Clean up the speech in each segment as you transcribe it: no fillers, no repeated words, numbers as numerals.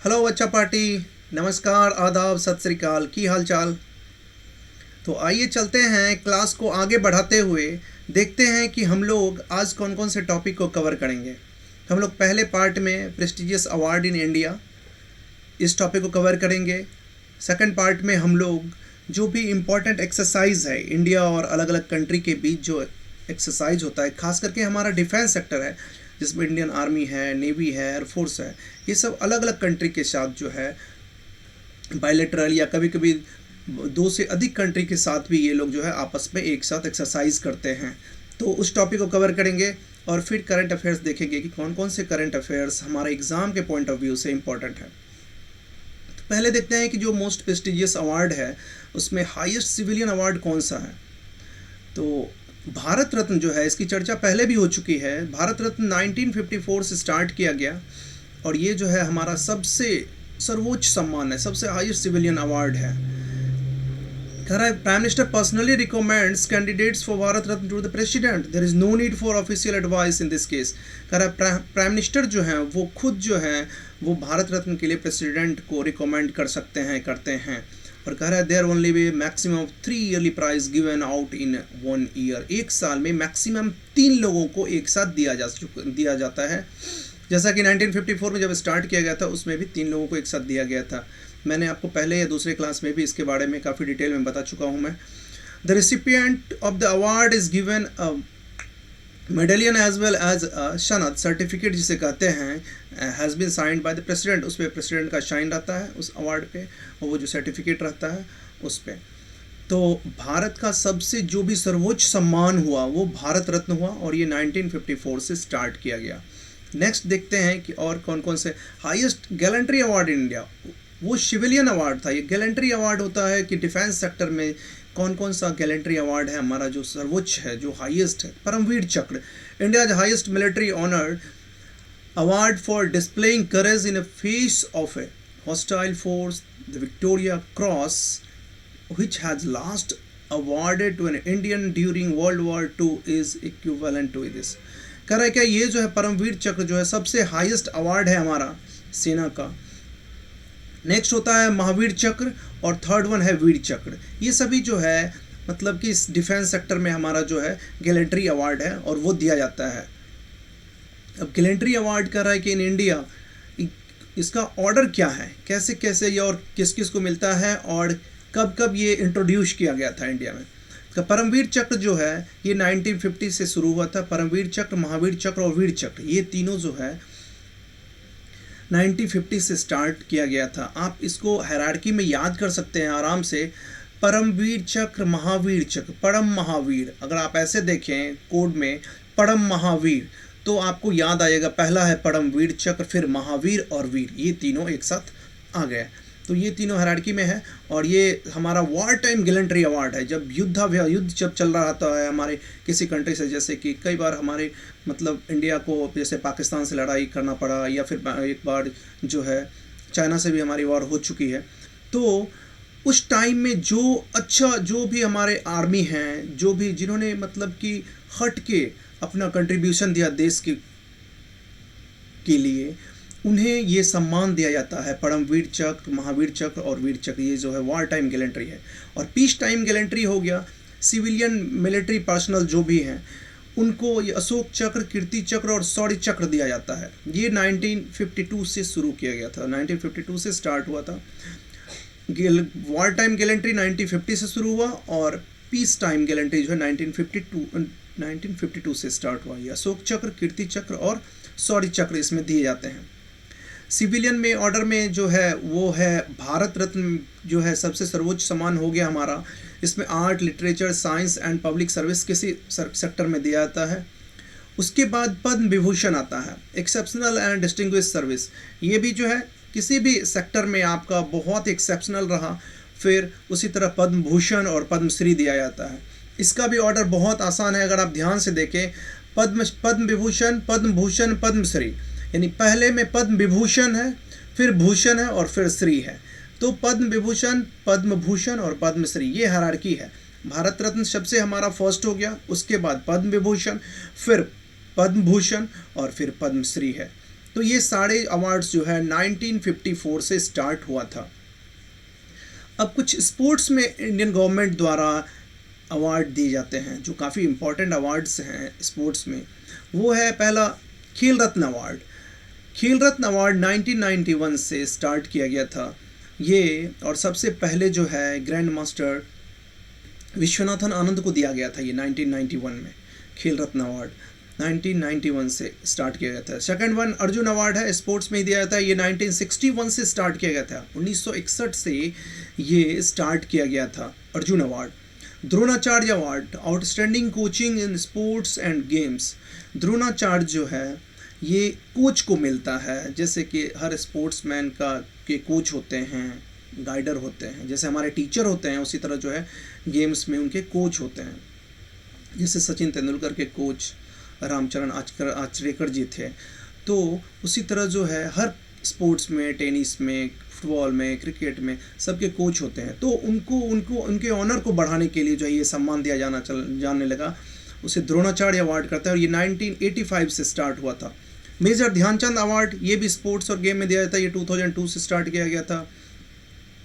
Hello बच्चा party. नमस्कार, आदाब, सत श्री अकाल, की हाल चाल। तो आइए चलते हैं क्लास को आगे बढ़ाते हुए, देखते हैं कि हम लोग आज कौन कौन से टॉपिक को कवर करेंगे। हम लोग पहले पार्ट में प्रेस्टिजियस अवार्ड इन इंडिया, इस टॉपिक को कवर करेंगे। सेकंड पार्ट में हम लोग जो भी इम्पोर्टेंट एक्सरसाइज है इंडिया और अलग अलग कंट्री के बीच जो एक्सरसाइज होता है, खास करके हमारा डिफेंस सेक्टर है जिसमें इंडियन आर्मी है, नेवी है, एयरफोर्स है, ये सब अलग अलग कंट्री के साथ जो है बायलैटरल या कभी कभी 2 से अधिक कंट्री के साथ भी ये लोग जो है आपस में एक साथ एक्सरसाइज करते हैं। तो उस टॉपिक को कवर करेंगे और फिर करंट अफेयर्स देखेंगे कि कौन कौन से करंट अफेयर्स हमारे एग्ज़ाम के पॉइंट ऑफ व्यू से इम्पोर्टेंट है। तो पहले देखते हैं कि जो मोस्ट प्रेस्टिजियस अवार्ड है उसमें हाईएस्ट सिविलियन अवार्ड कौन सा है। तो भारत रत्न जो है, इसकी चर्चा पहले भी हो चुकी है। भारत रत्न 1954 से स्टार्ट किया गया और ये जो है हमारा सबसे सर्वोच्च सम्मान है, सबसे हाईएस्ट सिविलियन अवार्ड है। कह रहा है prime minister personally recommends candidates for Bharat Ratna to the president, there is no need for official advice in this case. कह रहा है प्राइम मिनिस्टर जो है वो खुद जो है वो भारत रत्न के लिए प्रेसिडेंट को रिकमेंड कर सकते हैं, करते हैं। और कह रहा है there only way maximum of 3 yearly prize given out in 1 year. एक साल में मैक्सिमम 3 लोगों को एक साथ दिया जाता है। जैसा कि 1954 में जब स्टार्ट किया गया था उसमें भी 3 लोगों को एक साथ दिया गया था। मैंने आपको पहले या दूसरे क्लास में भी इसके बारे में काफ़ी डिटेल में बता चुका हूँ मैं। The recipient of the award is given a medallion as well as सनद सर्टिफिकेट जिसे कहते हैं, has been signed by the president. उस पर प्रेसिडेंट का साइन रहता है उस अवार्ड पे, और वो जो सर्टिफिकेट रहता है उस पर। तो भारत का सबसे जो भी सर्वोच्च सम्मान हुआ वो भारत रत्न हुआ और ये 1954 से स्टार्ट किया गया। नेक्स्ट देखते हैं कि और कौन कौन से highest gallantry award in India, वो सिविलियन अवार्ड था। ये गैलेंट्री अवार्ड होता है कि डिफेंस सेक्टर में कौन कौन सा गैलेंट्री अवार्ड है हमारा जो सर्वोच्च है, जो हाईएस्ट है। परमवीर चक्र, India highest military honoured award for displaying courage in a face of A hostile force. The Victoria cross which has last awarded to an Indian during World War II is equivalent to this। कह रहा है क्या ये जो है परमवीर चक्र जो है सबसे हाईएस्ट अवार्ड है हमारा सेना का। नेक्स्ट होता है महावीर चक्र और थर्ड वन है वीर चक्र। ये सभी जो है मतलब कि इस डिफेंस सेक्टर में हमारा जो है गैलेंट्री अवार्ड है और वो दिया जाता है। अब गैलेंट्री अवार्ड कह रहा है कि इन इंडिया इसका ऑर्डर क्या है, कैसे कैसे ये और किस किस को मिलता है और कब कब ये इंट्रोड्यूस किया गया था इंडिया में। तो परमवीर चक्र जो है ये 1950 से शुरू हुआ था। परमवीर चक्र, महावीर चक्र और वीर चक्र ये तीनों जो है 1950 से स्टार्ट किया गया था। आप इसको हायरार्की में याद कर सकते हैं आराम से, परमवीर चक्र, महावीर चक्र, परम महावीर। अगर आप ऐसे देखें कोड में परम महावीर तो आपको याद आएगा पहला है परमवीर चक्र, फिर महावीर और वीर, ये तीनों एक साथ आ गए। तो ये तीनों हायरार्की में है और ये हमारा वॉर टाइम गैलेंट्री अवार्ड है। जब युद्ध जब चल रहा था है हमारे किसी कंट्री से, जैसे कि कई बार हमारे मतलब इंडिया को जैसे पाकिस्तान से लड़ाई करना पड़ा या फिर एक बार जो है चाइना से भी हमारी वॉर हो चुकी है, तो उस टाइम में जो भी हमारे आर्मी हैं, जो भी जिन्होंने मतलब कि हट के अपना कंट्रीब्यूशन दिया देश के लिए, उन्हें ये सम्मान दिया जाता है। परमवीर चक्र, महावीर चक्र और वीर चक्र, ये जो है वॉर टाइम गैलेंट्री है। और पीस टाइम गैलेंट्री हो गया सिविलियन मिलिट्री पर्सनल जो भी हैं उनको ये अशोक चक्र, कीर्ति चक्र और शौर्य चक्र दिया जाता है। ये 1952 से शुरू किया गया था, 1952 से स्टार्ट हुआ था। वॉर टाइम गैलेंट्री 1950 से शुरू हुआ और पीस टाइम गैलेंट्री जो है 1952 से स्टार्ट हुआ। ये अशोक चक्र, कीर्ति चक्र और शौर्य चक्र इसमें दिए जाते हैं। सिविलियन में ऑर्डर में जो है वो है भारत रत्न जो है सबसे सर्वोच्च सम्मान हो गया हमारा। इसमें art, literature, science and public service किसी सेक्टर में दिया जाता है। उसके बाद पद्म विभूषण आता है, एक्सेप्शनल एंड डिस्टिंग्विश सर्विस। ये भी जो है किसी भी सेक्टर में आपका बहुत एक्सेप्शनल रहा, फिर उसी तरह पद्म भूषण और पद्मश्री दिया जाता है। इसका भी ऑर्डर बहुत आसान है, अगर आप ध्यान से देखें, पद्म विभूषण, पद्म भूषण, पद्मश्री, यानी पहले में पद्म विभूषण है, फिर भूषण है और फिर श्री है। तो पद्म विभूषण, पद्म भूषण और पद्मश्री ये हायरार्की है। भारत रत्न सबसे हमारा फर्स्ट हो गया, उसके बाद पद्म विभूषण, फिर पद्म भूषण और फिर पद्मश्री है। तो ये सारे अवार्ड्स जो है 1954 से स्टार्ट हुआ था। अब कुछ स्पोर्ट्स में इंडियन गवर्नमेंट द्वारा अवार्ड दिए जाते हैं जो काफ़ी इम्पोर्टेंट अवार्ड्स हैं स्पोर्ट्स में। वो है पहला खेल रत्न अवार्ड। खेल रत्न अवार्ड 1991 से स्टार्ट किया गया था ये, और सबसे पहले जो है ग्रैंड मास्टर विश्वनाथन आनंद को दिया गया था ये 1991 में। खेल रत्न अवार्ड 1991 से स्टार्ट किया गया था। सेकंड वन अर्जुन अवार्ड है, स्पोर्ट्स में ही दिया जाता है। ये 1961 से स्टार्ट किया गया था, 1961 से ये स्टार्ट किया गया था Arjun award. Dronacharya award, outstanding coaching in sports and games. Dronacharya जो है ये कोच को मिलता है, जैसे कि हर स्पोर्ट्समैन का के कोच होते हैं, गाइडर होते हैं, जैसे हमारे टीचर होते हैं उसी तरह जो है गेम्स में उनके कोच होते हैं। जैसे सचिन तेंदुलकर के कोच रामचरण आचरेकर जी थे, तो उसी तरह जो है हर स्पोर्ट्स में, टेनिस में, फुटबॉल में, क्रिकेट में सबके कोच होते हैं। तो उनके ऑनर को बढ़ाने के लिए जो है ये सम्मान दिया जाने लगा, उसे द्रोणाचार्य अवार्ड करता है, और ये 1985 से स्टार्ट हुआ था। मेजर ध्यानचंद अवार्ड, ये भी स्पोर्ट्स और गेम में दिया जाता है, ये 2002 से स्टार्ट किया गया था।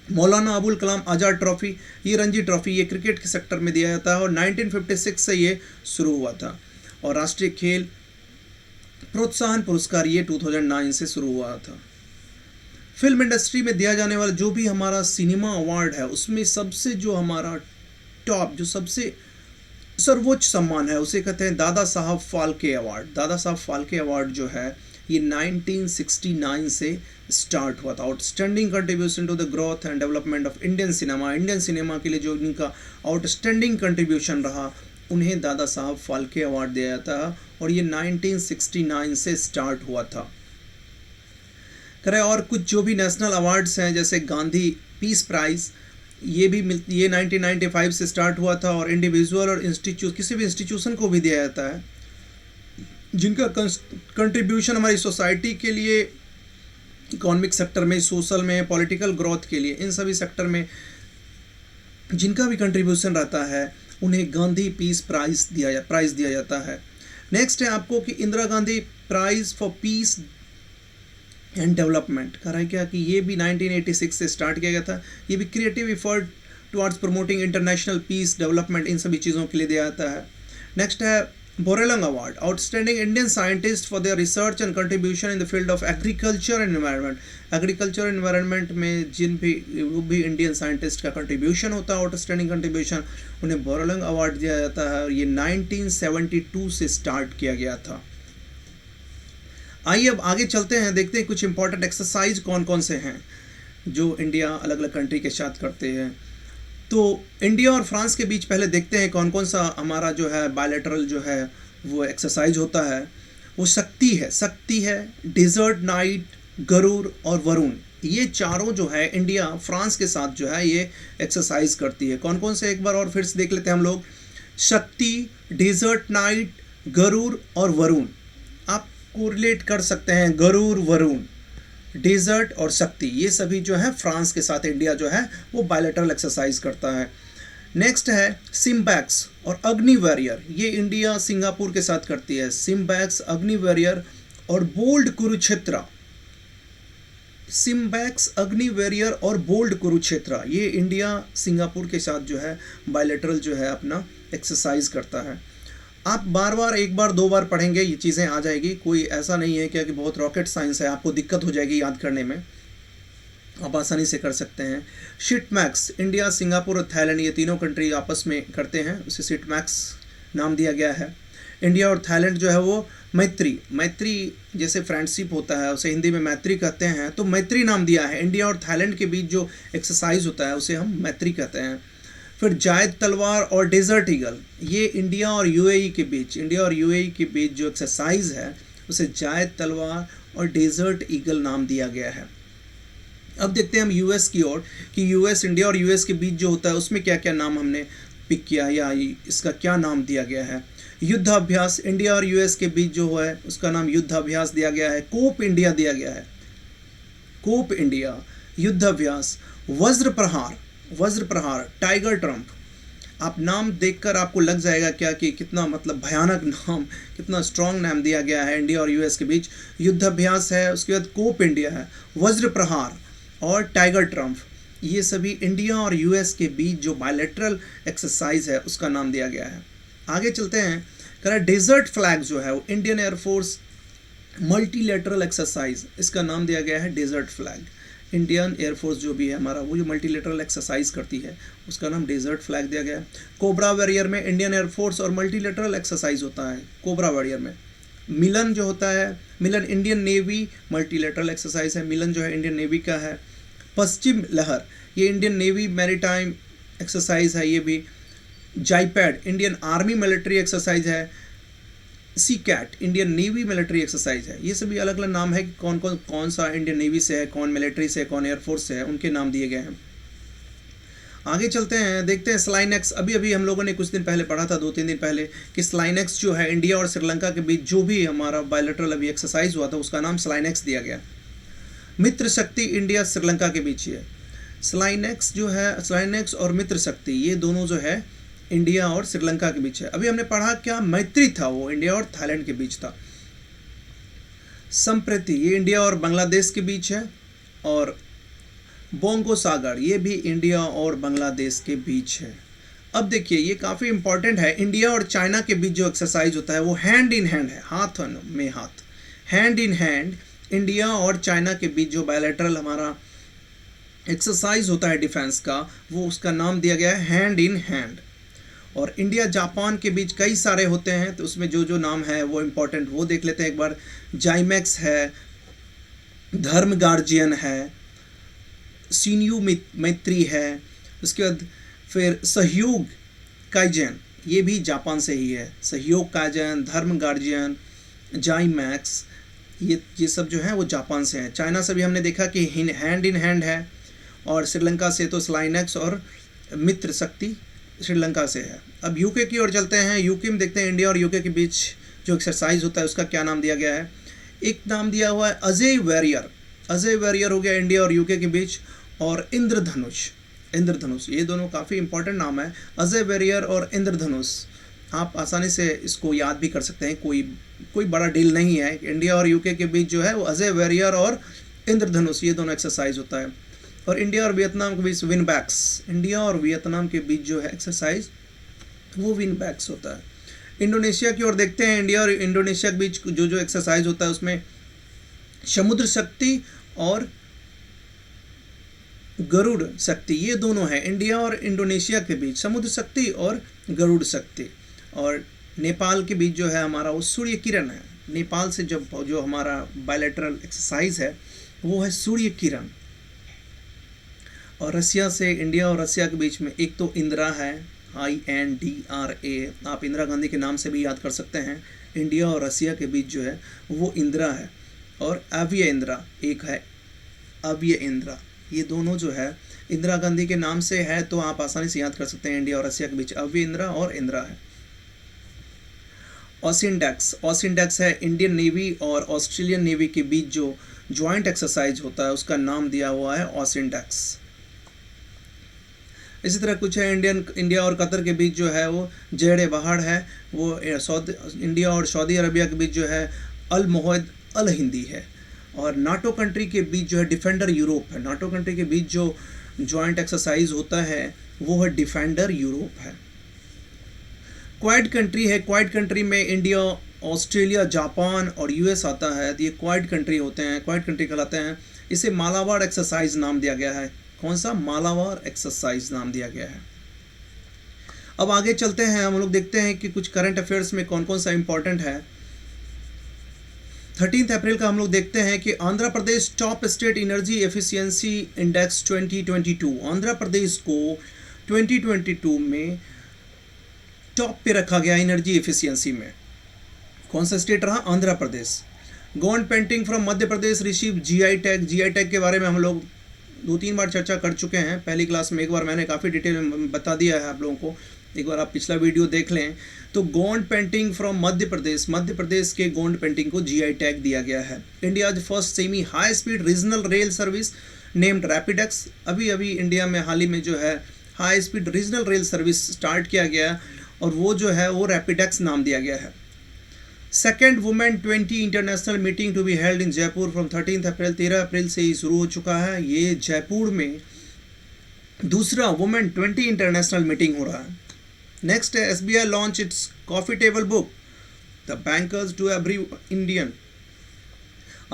मौलाना अबुल कलाम आज़ाद ट्रॉफी, ये रणजी ट्रॉफी, ये क्रिकेट के सेक्टर में दिया जाता है और 1956 से ये शुरू हुआ था। और राष्ट्रीय खेल प्रोत्साहन पुरस्कार ये 2009 से शुरू हुआ था। फिल्म इंडस्ट्री में दिया जाने वाला जो भी हमारा सिनेमा अवार्ड है, उसमें सबसे जो हमारा टॉप, जो सबसे सर्वोच्च सम्मान है, उसे कहते हैं दादा साहब फाल्के अवार्ड। दादा साहब फाल्के अवार्ड जो है ये 1969 से स्टार्ट हुआ था। Outstanding contribution to the growth and development of Indian cinema, Indian cinema के लिए जो इनका आउटस्टैंडिंग कंट्रीब्यूशन रहा, उन्हें दादा साहब फाल्के अवार्ड दिया जाता है, और ये 1969 से स्टार्ट हुआ था। करें और कुछ जो भी नेशनल अवार्ड्स हैं, जैसे गांधी पीस प्राइज़, ये 1995 से स्टार्ट हुआ था, और इंडिविजुअल और किसी भी इंस्टीट्यूशन को भी दिया जाता है जिनका कंट्रीब्यूशन हमारी सोसाइटी के लिए, इकोनॉमिक सेक्टर में, सोशल में, पॉलिटिकल ग्रोथ के लिए, इन सभी सेक्टर में जिनका भी कंट्रीब्यूशन रहता है उन्हें गांधी पीस प्राइज़ दिया जाता है। नेक्स्ट है आपको कि Indira Gandhi prize for piece and development कह रहा है क्या कि ये भी 1986 से स्टार्ट किया गया था। ये भी creative effort towards promoting international peace development, इन सभी चीज़ों के लिए दिया जाता है। नेक्स्ट है Borlaug award, outstanding Indian scientist for their research and contribution in the field of agriculture and environment. Agriculture environment में जो भी इंडियन साइंटिस्ट का कंट्रीब्यूशन होता है, आउटस्टैंडिंग कंट्रीब्यूशन, उन्हें बोरेलंग अवार्ड दिया जाता है, और ये 1972 से स्टार्ट किया गया था। आइए अब आगे चलते हैं, देखते हैं कुछ इंपॉर्टेंट एक्सरसाइज कौन कौन से हैं जो इंडिया अलग अलग कंट्री के साथ करते हैं। तो इंडिया और फ्रांस के बीच पहले देखते हैं कौन कौन सा हमारा जो है बायलैटरल जो है वो एक्सरसाइज होता है। वो शक्ति है, डेजर्ट नाइट, गरुड़ और वरुण, ये चारों जो है इंडिया फ्रांस के साथ जो है ये एक्सरसाइज करती है। कौन कौन से एक बार और फिर से देख लेते हैं हम लोग। शक्ति, डेजर्ट नाइट, गरुड़ और वरुण। आप कोरिलेट कर सकते हैं, गरुड़, वरुण, डेजर्ट और शक्ति, ये सभी जो है फ्रांस के साथ इंडिया जो है वो बायलैटरल एक्सरसाइज करता है। नेक्स्ट है सिम्बैक्स और अग्नि वॉरियर, ये इंडिया सिंगापुर के साथ करती है। सिम्बैक्स, अग्नि वॉरियर और बोल्ड कुरुक्षेत्र। सिम्बैक्स, अग्नि वॉरियर और बोल्ड कुरुक्षेत्र, ये इंडिया सिंगापुर के साथ जो है बायलैटरल जो है अपना एक्सरसाइज करता है। आप बार बार, एक बार दो बार पढ़ेंगे ये चीज़ें आ जाएगी, कोई ऐसा नहीं है कि बहुत रॉकेट साइंस है, आपको दिक्कत हो जाएगी याद करने में, आप आसानी से कर सकते हैं। शिटमैक्स, इंडिया, सिंगापुर और थाईलैंड, ये तीनों कंट्री आपस में करते हैं, उसे शिटमैक्स नाम दिया गया है। इंडिया और थाईलैंड जो है वो मैत्री जैसे फ्रेंडशिप होता है उसे हिंदी में मैत्री कहते हैं, तो मैत्री नाम दिया है। इंडिया और थाईलैंड के बीच जो एक्सरसाइज होता है उसे हम मैत्री कहते हैं। फिर जायद तलवार और डेजर्ट ईगल, ये इंडिया और यूएई के बीच जो एक्सरसाइज है उसे जायद तलवार और डेजर्ट ईगल नाम दिया गया है। अब देखते हैं हम यूएस की ओर कि यूएस, इंडिया और यूएस के बीच जो होता है उसमें क्या क्या नाम हमने पिक किया या इसका क्या नाम दिया गया है। युद्धाभ्यास, इंडिया और यूएस के बीच जो है उसका नाम युद्धाभ्यास दिया गया है। कोप इंडिया दिया गया है, कोप इंडिया, युद्धाभ्यास। वज्र प्रहार, टाइगर ट्रम्प, आप नाम देखकर आपको लग जाएगा क्या कि कितना मतलब भयानक नाम, कितना स्ट्रॉन्ग नाम दिया गया है इंडिया और यूएस के बीच। युद्ध अभ्यास है, उसके बाद कोप इंडिया है, वज्र प्रहार और टाइगर ट्रम्प, ये सभी इंडिया और यूएस के बीच जो बायलैटरल एक्सरसाइज है उसका नाम दिया गया है। आगे चलते हैं, कह रहा है डेजर्ट फ्लैग जो है वो इंडियन एयरफोर्स मल्टीलेटरल एक्सरसाइज, इसका नाम दिया गया है डेजर्ट फ्लैग। इंडियन एयरफोर्स जो भी है हमारा, वो जो मल्टीलेटरल एक्सरसाइज करती है उसका नाम डेजर्ट फ्लैग दिया गया है। कोबरा वॉरियर में इंडियन एयरफोर्स और मल्टीलेटरल एक्सरसाइज होता है कोबरा वॉरियर में। मिलन जो होता है, मिलन इंडियन नेवी मल्टीलेटरल एक्सरसाइज है, मिलन जो है इंडियन नेवी का है। पश्चिम लहर ये इंडियन नेवी मैरीटाइम एक्सरसाइज है ये भी। जाइपैड इंडियन आर्मी मिलिट्री एक्सरसाइज है। Sea cat Indian navy military exercise है। ये सभी अलग अलग नाम है कि कौन सा इंडियन नेवी से है, कौन मिलिट्री से है, कौन एयरफोर्स से है, उनके नाम दिए गए हैं। आगे चलते हैं, देखते हैं स्लाइनेक्स। अभी अभी हम लोगों ने कुछ दिन पहले पढ़ा था, 2-3 दिन पहले, कि स्लाइनेक्स जो है इंडिया और श्रीलंका के बीच जो भी हमारा बायलैटरल अभी एक्सरसाइज हुआ था उसका नाम स्लाइनेक्स दिया गया। मित्र शक्ति इंडिया श्रीलंका के बीच ही है। स्लाइनेक्स जो है, स्लाइनेक्स और मित्र शक्ति ये दोनों जो है इंडिया और श्रीलंका के बीच है। अभी हमने पढ़ा क्या मैत्री था, वो इंडिया और थाईलैंड के बीच था। संप्रति ये इंडिया और बांग्लादेश के बीच है। और बोंगो सागर ये भी इंडिया और बांग्लादेश के बीच है। अब देखिए ये काफ़ी इंपॉर्टेंट है, इंडिया और चाइना के बीच जो एक्सरसाइज होता है वो हैंड इन हैंड है, हाथ में हाथ, हैंड इन हैंड इंडिया और चाइना के बीच जो बायलैटरल हमारा एक्सरसाइज होता है डिफेंस का, वो उसका नाम दिया गया है हैंड इन हैंड। और इंडिया जापान के बीच कई सारे होते हैं, तो उसमें जो जो नाम है वो इम्पोर्टेंट वो देख लेते हैं एक बार। जाइमैक्स है, धर्म गार्जियन है, सीनियू मैत्री है, उसके बाद फिर सहयोग काइजन ये भी जापान से ही है। सहयोग काइजन, धर्म गार्जियन, जाइमैक्स ये सब जो है वो जापान से हैं। चाइना से भी हमने देखा कि हैंड इन हैंड है। और श्रीलंका से तो स्लाइनेक्स और मित्र शक्ति श्रीलंका से है। अब यूके की ओर चलते हैं। यूके में देखते हैं इंडिया और यूके के बीच जो एक्सरसाइज होता है उसका क्या नाम दिया गया है। एक नाम दिया हुआ है अजय वॉरियर, अजय वॉरियर हो गया इंडिया और यूके के बीच। और इंद्रधनुष, इंद्रधनुष ये दोनों काफ़ी इंपॉर्टेंट नाम है, अजय वॉरियर और इंद्रधनुष। आप आसानी से इसको याद भी कर सकते हैं, कोई बड़ा डील नहीं है। इंडिया और यूके के बीच जो है वो अजय वॉरियर और इंद्रधनुष ये दोनों एक्सरसाइज होता है। और इंडिया और वियतनाम के बीच विनबैक्स, इंडिया और वियतनाम के बीच जो है एक्सरसाइज वो विनबैक्स होता है। इंडोनेशिया की ओर देखते हैं, इंडिया और इंडोनेशिया के बीच जो जो एक्सरसाइज होता है उसमें समुद्र शक्ति और गरुड़ शक्ति ये दोनों हैं इंडिया और इंडोनेशिया के बीच, समुद्र शक्ति और गरुड़ शक्ति। और नेपाल के बीच जो है हमारा वो सूर्य किरण है। नेपाल से जो हमारा बायलैटरल एक्सरसाइज है वो है सूर्य किरण। और रसिया से इंडिया और रसिया के बीच में एक तो इंदिरा है, INDRA, आप इंदिरा गांधी के नाम से भी याद कर सकते हैं। इंडिया और रसिया के बीच जो है वो इंदिरा है। और अव्य इंदिरा एक है, अव्य इंदिरा, ये दोनों जो है इंदिरा गांधी के नाम से है, तो आप आसानी से याद कर सकते हैं इंडिया और रसिया के बीच अव्य इंदिरा और इंदिरा है। ऑसिनडेक्स, ऑसिनडेक्स है इंडियन नेवी और ऑस्ट्रेलियन नेवी के बीच जो ज्वाइंट एक्सरसाइज होता है उसका नाम दिया हुआ है ऑसिनडेक्स। इसी तरह कुछ है इंडिया और कतर के बीच जो है वो जेड़ बहाड़ है, वो इंडिया और सऊदी अरबिया के बीच जो है अल मोहद अल हिंदी है। और नाटो कंट्री के बीच जो है डिफेंडर यूरोप है। नाटो कंट्री के बीच जो जॉइंट एक्सरसाइज होता है वो है डिफेंडर यूरोप है। क्वाड कंट्री है, क्वाड कंट्री में इंडिया, ऑस्ट्रेलिया, जापान और यूएस आता है, तो ये क्वाड कंट्री होते हैं, क्वाड कंट्री कहलाते हैं। इसे मालाबार एक्सरसाइज नाम दिया गया है। कौन सा? मालाबार एक्सरसाइज नाम दिया गया है। अब आगे चलते हैं, हम लोग देखते हैं कि कुछ करंट अफेयर्स में कौन कौन सा इंपॉर्टेंट है। 13 अप्रैल का हम लोग देखते हैं कि Andhra Pradesh top state energy efficiency index 2022, Andhra Pradesh को 2022 में टॉप पे रखा गया एनर्जी एफिशिएंसी में। कौन सा स्टेट रहा? Andhra Pradesh. Gond painting from Madhya Pradesh receive GI tag. GI tag के बारे में हम लोग 2-3 बार चर्चा कर चुके हैं पहली क्लास में। एक बार मैंने काफ़ी डिटेल में बता दिया है आप लोगों को, एक बार आप पिछला वीडियो देख लें। तो गोंड पेंटिंग फ्रॉम मध्य प्रदेश के गोंड पेंटिंग को GI टैग दिया गया है। India's first semi high speed regional rail service named RapidX. अभी इंडिया में हाल ही में जो है high speed regional rail service start किया गया और वो जो है वो रैपिडेक्स नाम दिया गया है। Second women 20 international meeting to be held in Jaipur from 13 April, 13 अप्रैल से ही शुरू हो चुका है। ये जयपुर में दूसरा वुमेन 20 इंटरनेशनल मीटिंग हो रहा है। नेक्स्ट है SBI launch its coffee table book the bankers to every Indian.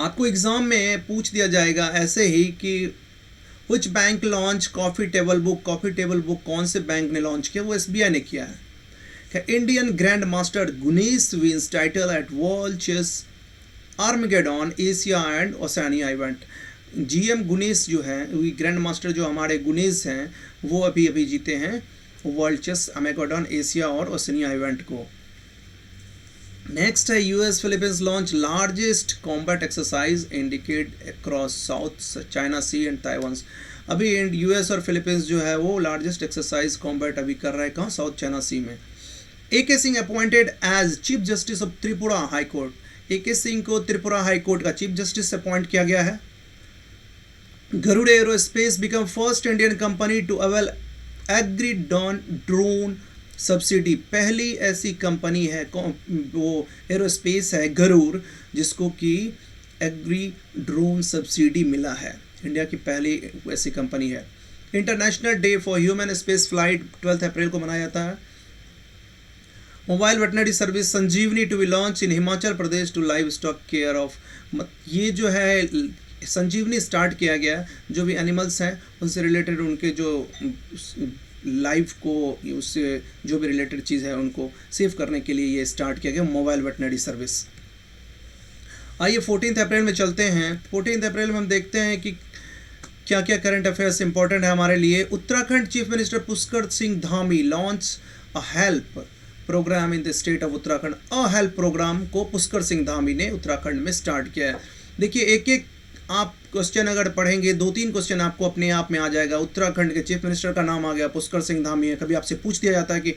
आपको एग्जाम में पूछ दिया जाएगा ऐसे ही कि which bank launch coffee table book. Coffee table book कौन से बैंक ने लॉन्च किया? वो SBI ने किया है। Indian grand master Gukesh wins title at world chess Armageddon Asia and Oceania event. GM Gukesh जो है, ग्रैंड मास्टर जो हमारे गुनीश हैं, वो अभी अभी जीते हैं वर्ल्ड चेस आर्मगेडॉन एशिया और ओसेनिया इवेंट को। नेक्स्ट है US Philippines launch largest combat exercise indicate across South China Sea and Taiwan. अभी US और फिलीपींस जो है वो लार्जेस्ट एक्सरसाइज कॉम्बैट अभी कर रहा है कहाँ? साउथ चाइना सी में। AK Singh appointed as chief justice of Tripura high court. AK Singh को त्रिपुरा हाई कोर्ट का चीफ जस्टिस अपॉइंट किया गया है। Garuda aerospace become first Indian company to avail agri drone subsidy. पहली ऐसी कंपनी है वो एरोस्पेस है गरुड़, जिसको कि एग्री ड्रोन सब्सिडी मिला है। इंडिया की पहली ऐसी कंपनी है। International day for human space flight 12 अप्रैल को मनाया जाता है। Mobile veterinary service Sanjeevani to be launch in Himachal Pradesh to livestock care of. ये जो है संजीवनी स्टार्ट किया गया, जो भी एनिमल्स हैं उनसे रिलेटेड, उनके जो लाइफ को, उससे जो भी रिलेटेड चीज़ है उनको सेव करने के लिए ये स्टार्ट किया गया मोबाइल वेटनरी सर्विस। आइए 14 अप्रैल में चलते हैं। 14 अप्रैल में हम देखते हैं कि क्या क्या करंट अफेयर्स इंपॉर्टेंट है हमारे लिए। Uttarakhand chief minister Pushkar Singh Dhami launch a help program in the state of Uttarakhand. A help program को पुष्कर सिंह धामी ने उत्तराखंड में स्टार्ट किया है। देखिए एक एक आप क्वेश्चन अगर पढ़ेंगे, 2-3 क्वेश्चन आपको अपने आप में आ जाएगा। उत्तराखंड के चीफ मिनिस्टर का नाम आ गया, पुष्कर सिंह धामी है। कभी आपसे पूछ दिया जाता है कि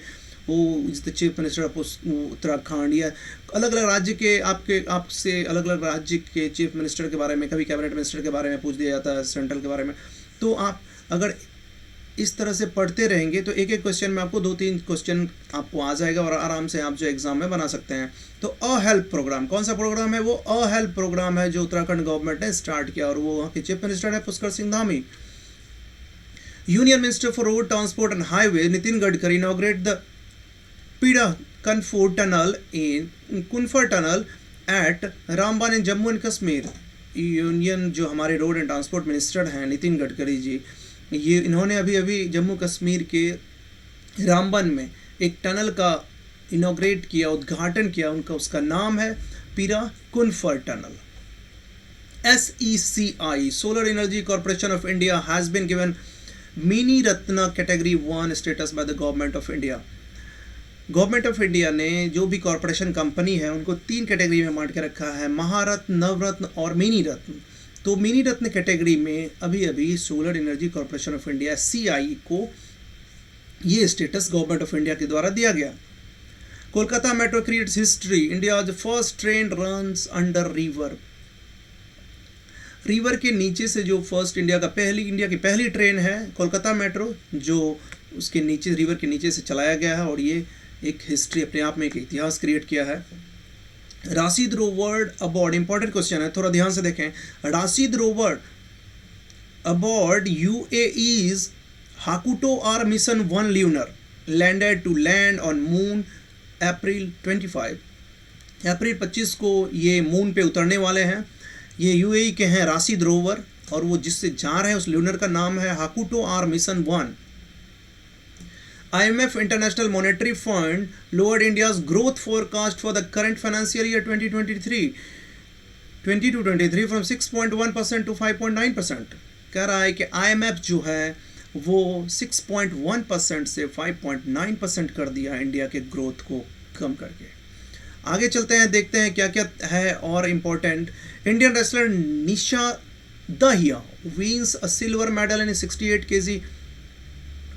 वो is the chief minister of Uttarakhand, या अलग अलग राज्य के आपसे अलग अलग राज्य के चीफ मिनिस्टर के बारे में, कभी कैबिनेट मिनिस्टर के बारे में पूछ दिया जाता है, सेंट्रल के बारे में। तो आप अगर इस तरह से पढ़ते रहेंगे तो एक एक क्वेश्चन में आपको 2-3 क्वेश्चन आपको आ जाएगा और आराम से आप जो एग्जाम में बना सकते हैं। तो अ हेल्प प्रोग्राम कौन सा प्रोग्राम है? वो अ हेल्प प्रोग्राम है जो उत्तराखंड गवर्नमेंट ने स्टार्ट किया और वो वहाँ के चीफ मिनिस्टर है Pushkar Singh Dhami. Union minister for road transport and highway Nitin Gadkari inaugurate the Peera Kunfer tunnel at Ramban in Jammu and Kashmir. Union जो हमारे रोड एंड ट्रांसपोर्ट मिनिस्टर हैं नितिन गडकरी जी, ये इन्होंने अभी अभी जम्मू कश्मीर के रामबन में एक टनल का इनॉग्रेट किया, उद्घाटन किया। उसका नाम है Peera Kunfer tunnel. SECI solar energy corporation of India has been given mini Ratna category 1 status by the government of India. Government of India ने जो भी कॉर्पोरेशन कंपनी है उनको 3 कैटेगरी में बांट के रखा है, महारत्न, नवरत्न और मिनी रत्न। तो मिनी रत्न कैटेगरी में अभी अभी solar energy corporation of India CI को ये स्टेटस गवर्नमेंट ऑफ इंडिया के द्वारा दिया गया। Kolkata metro creates history, India the first train runs under river. River के नीचे से जो फर्स्ट इंडिया की पहली ट्रेन है कोलकाता मेट्रो, जो उसके नीचे रिवर के नीचे से चलाया गया है और ये एक हिस्ट्री अपने आप में एक इतिहास क्रिएट किया है। Rashid rover aboard, important question है, थोड़ा ध्यान से देखें। Rashid rover aboard UAE's Hakuto R mission 1 lunar landed to land on moon April 25। अप्रैल 25 को ये मून पे उतरने वाले हैं। ये UAE के हैं राशिद रोवर और वो जिससे जा रहे हैं उस ल्यूनर का नाम है हाकुटो R mission 1। IMF International Monetary Fund lowered India's growth forecast for the current financial year 2022-23 from 6.1% to 5.9%। कह रहा है कि IMF जो है वो 6.1% से 5.9% कर दिया इंडिया के ग्रोथ को कम करके। आगे चलते हैं, देखते हैं क्या क्या है और important. Indian wrestler Nisha Dahiya wins a silver medal in 68 kg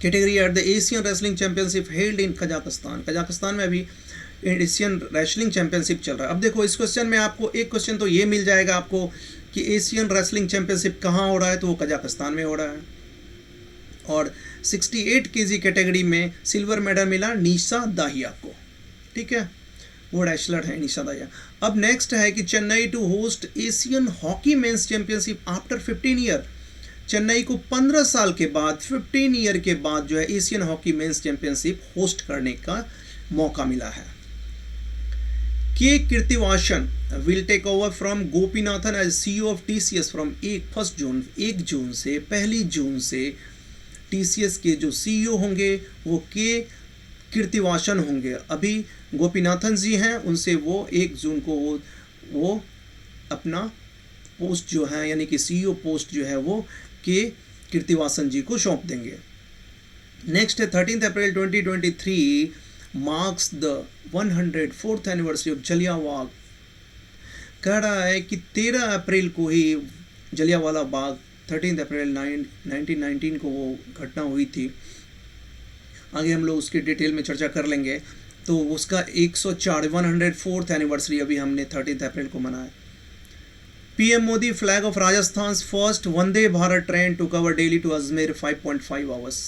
category at the Asian wrestling championship held in Kazakhstan. Kazakhstan में अभी एशियन रेसलिंग चैंपियनशिप चल रहा है। अब देखो इस क्वेश्चन में आपको एक क्वेश्चन तो ये मिल जाएगा आपको कि एशियन रेसलिंग चैंपियनशिप कहाँ हो रहा है, तो वो कजाकिस्तान में हो रहा है। और 68 केजी कैटेगरी में सिल्वर मेडल मिला निशा दाहिया को, ठीक है, वो रेसलर है निशा दाहिया। अब नेक्स्ट है कि Chennai to host Asian hockey men's championship after 15 year. Chennai को 15 साल के बाद, 15 ईयर के बाद जो है Asian hockey men's championship host करने का मौका मिला है। K Krithivasan will take over from Gopinathan as CEO of TCS from 1 June से, 1 जून से TCS के जो CEO होंगे वो के कीर्तिवासन होंगे। अभी गोपीनाथन जी हैं, उनसे वो 1 जून को वो अपना पोस्ट जो है यानी कि CEO पोस्ट जो है वो के कीर्तिवासन जी को सौंप देंगे। नेक्स्ट है 13 अप्रैल 2023 marks the 104th anniversary of Jallianwala. कह रहा है कि 13 अप्रैल को ही जलियांवाला बाग 13 अप्रैल 1919 को वो घटना हुई थी। आगे हम लोग उसकी डिटेल में चर्चा कर लेंगे। तो उसका 104th एनिवर्सरी अभी हमने 13 अप्रैल को मनाया। PM Modi flag off Rajasthan first Vande Bharat train to cover Delhi to Ajmer 5.5 hours.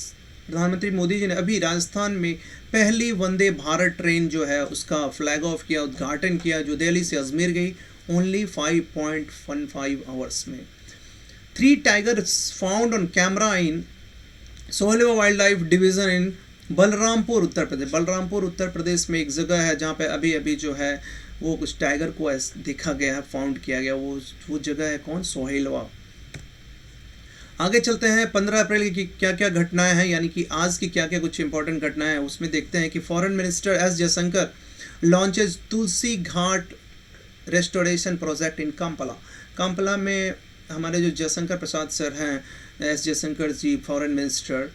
प्रधानमंत्री मोदी जी ने अभी राजस्थान में पहली वंदे भारत ट्रेन जो है उसका फ्लैग ऑफ किया, उद्घाटन किया, जो दिल्ली से अजमेर गई ओनली 5.15 आवर्स में। 3 tigers found on camera in Sohelwa wildlife division in Balrampur Uttar Pradesh. Balrampur Uttar Pradesh में एक जगह है जहाँ पे अभी अभी जो है वो कुछ टाइगर को देखा गया है, फाउंड किया गया। वो जगह है कौन? सोहेलवा। आगे चलते हैं 15 अप्रैल की क्या क्या घटनाएं हैं, यानी कि आज की क्या क्या कुछ इंपॉर्टेंट घटनाएं हैं उसमें देखते हैं कि foreign minister S Jaishankar launches Tulsi Ghat restoration project in Kampala. Kampala में हमारे जो जयशंकर प्रसाद सर हैं, S Jaishankar ji foreign minister,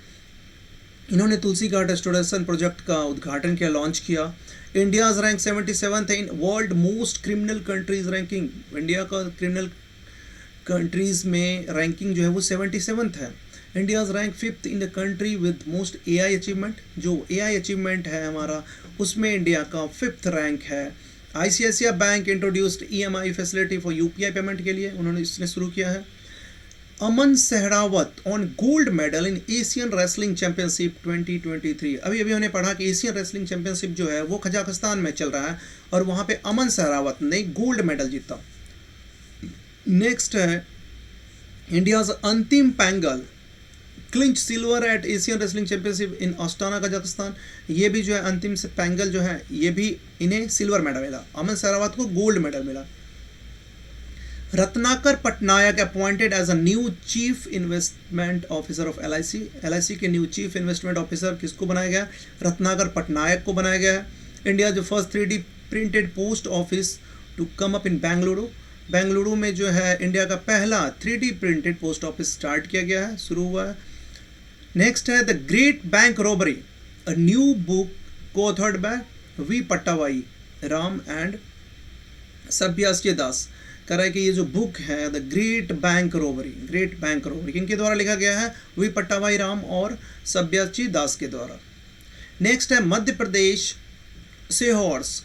इन्होंने तुलसी घाट रेस्टोरेशन प्रोजेक्ट का उद्घाटन किया, लॉन्च किया। India's rank 77th in world most criminal countries ranking. India का क्रिमिनल कंट्रीज़ में रैंकिंग जो है वो 77th है। India's rank 5th in the country with most AI achievement. जो AI अचीवमेंट है हमारा उसमें इंडिया का 5th रैंक है। ICICI bank introduced EMI facility for UPI payment के लिए उन्होंने इसने शुरू किया है। Aman Sehrawat won gold medal in Asian wrestling championship 2023। अभी अभी हमने पढ़ा कि एशियन रेसलिंग चैंपियनशिप जो है वो कजाकिस्तान में चल रहा है और वहाँ पे अमन सहरावत ने गोल्ड मेडल जीता। नेक्स्ट है India's Antim Panghal clinch silver at Asian wrestling championship in Astana Kazakhstan. ये भी जो है अंतिम से पैंगल जो है ये भी इन्हें सिल्वर मेडल मिला, अमन सहरावत को गोल्ड मेडल मिला। Ratnakar Patnaik appointed as a new chief investment officer of LIC। LIC के न्यू चीफ इन्वेस्टमेंट ऑफिसर किसको बनाया गया? रत्नाकर पटनायक को बनाया गया है। इंडिया जो first 3D printed post office to come up in Bengaluru. Bengaluru में जो है इंडिया का पहला 3D printed post office start किया गया है, शुरू हुआ है। नेक्स्ट है the great bank robbery, a new book co-authored by V Pattabhi Ram and Sabyasachi Das. कह रहा है कि ये जो बुक है द ग्रेट बैंक रॉबरी किनके द्वारा लिखा गया है? V पट्टावाई राम और सब्यासाची दास के द्वारा। नेक्स्ट है Madhya Pradesh सेहॉर्स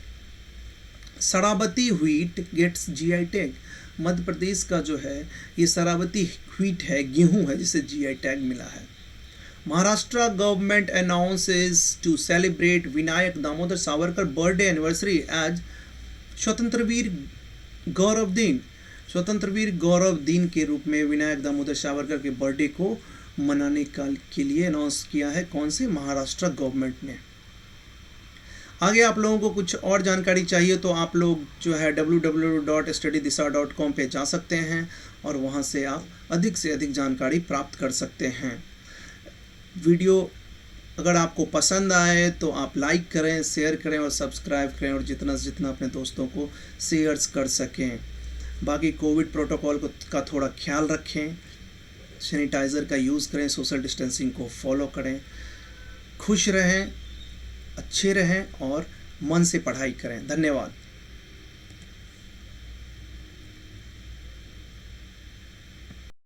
शराबती wheat gets GI tag. Madhya Pradesh का जो है ये शराबती व्हीट है, गेहूं है, जिसे GI टैग मिला है। Maharashtra government announces to celebrate Vinayak Damodar Savarkar birthday anniversary as Swatantryaveer Gaurav Din. Swatantryaveer Gaurav दिन के रूप में विनायक दामोदर सावरकर के बर्थडे को मनाने के लिए अनाउंस किया है। कौन से? महाराष्ट्र गवर्नमेंट ने। आगे आप लोगों को कुछ और जानकारी चाहिए तो आप लोग जो है www.studydisa.com पे जा सकते हैं और वहाँ से आप अधिक से अधिक जानकारी प्राप्त कर सकते हैं। वीडियो अगर आपको पसंद आए तो आप लाइक करें, शेयर करें और सब्सक्राइब करें और जितना से जितना अपने दोस्तों को शेयर्स कर सकें। बाकी कोविड प्रोटोकॉल का थोड़ा ख्याल रखें, सैनिटाइज़र का यूज़ करें, सोशल डिस्टेंसिंग को फॉलो करें, खुश रहें, अच्छे रहें और मन से पढ़ाई करें। धन्यवाद।